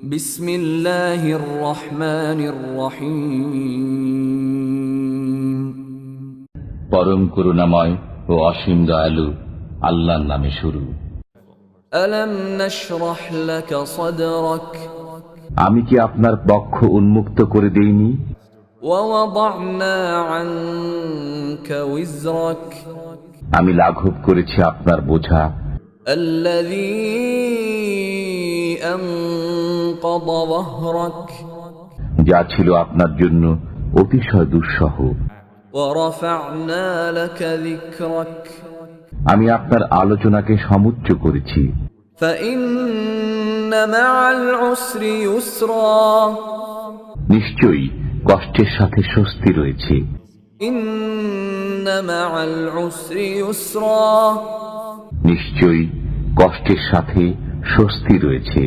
বিসমিল্লাহির রহমানির রহিম। পরম করুণাময় ও অসীম দয়ালু আল্লাহর নামে শুরু। আলাম নাশরাহ লাকা সাদরাক, আমি কি আপনার বক্ষ উন্মুক্ত করে দেইনি? ওয়া ওয়াদা'না আনকা উযরাক, আমি লাঘব করেছি আপনার বোঝা, আল্লাযী আনকাযা যহরাক, যা ছিল আপনার জন্য অতিশয় দুঃসহ। ওয়া রাফা'না লাকা যিকরাক, আমি আপনার আলোচনাকে সমুচ্চ করেছি। ফাইন্না মা'আল উসরি ইউসরা, নিশ্চয়ই কষ্টের সাথে স্বস্তি রয়েছে। ইন্না মা'আল উসরি ইউসরা, নিশ্চয়ই কষ্টের সাথে স্বস্তি রয়েছে।